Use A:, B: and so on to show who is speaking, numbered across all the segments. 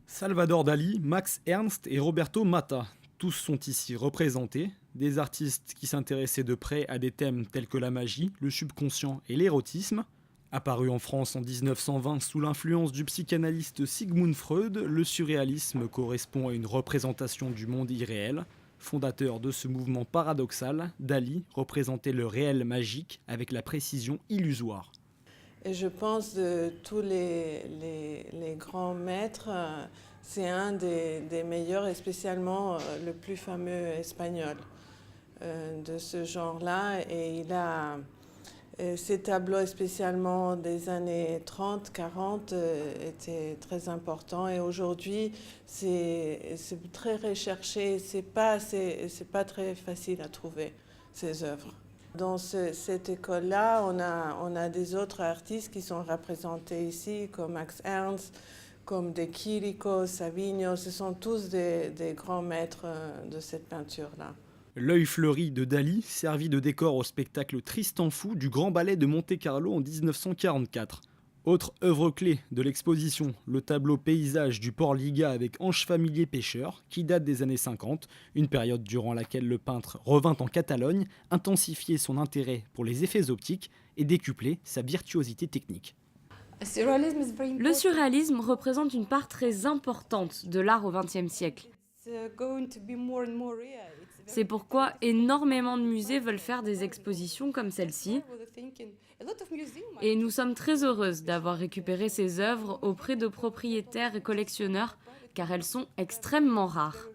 A: Salvador Dali, Max Ernst et Roberto Matta, tous sont ici représentés, des artistes qui s'intéressaient de près à des thèmes tels que la magie, le subconscient et l'érotisme. Apparu en France en 1920 sous l'influence du psychanalyste Sigmund Freud, le surréalisme correspond à une représentation du monde irréel. Fondateur de ce mouvement paradoxal, Dali représentait le réel magique avec la précision illusoire.
B: Et je pense de tous les grands maîtres, c'est un des meilleurs et spécialement le plus fameux espagnol de ce genre-là. Et il a ces tableaux spécialement des années 30, 40 étaient très importants. Et aujourd'hui, c'est très recherché, c'est pas très facile à trouver ces œuvres. Dans cette école-là, on a des autres artistes qui sont représentés ici, comme Max Ernst, comme De Chirico, Savigno. Ce sont tous des grands maîtres de cette peinture-là.
A: L'œil fleuri de Dali servit de décor au spectacle Tristan fou du Grand Ballet de Monte-Carlo en 1944. Autre œuvre clé de l'exposition, le tableau paysage du port Liga avec ange familier pêcheur, qui date des années 50, une période durant laquelle le peintre revint en Catalogne, intensifiait son intérêt pour les effets optiques et décuplait sa virtuosité technique.
C: Le surréalisme représente une part très importante de l'art au XXe siècle. C'est pourquoi énormément de musées veulent faire des expositions comme celle-ci. Et nous sommes très heureuses d'avoir récupéré ces œuvres auprès de propriétaires et collectionneurs, car elles sont extrêmement rares.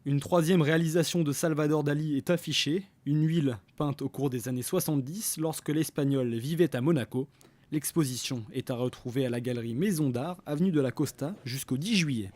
A: Une troisième réalisation de Salvador Dali est affichée, une huile peinte au cours des années 70 lorsque l'Espagnol vivait à Monaco. L'exposition est à retrouver à la galerie Maison d'Art, avenue de la Costa, jusqu'au 10 juillet.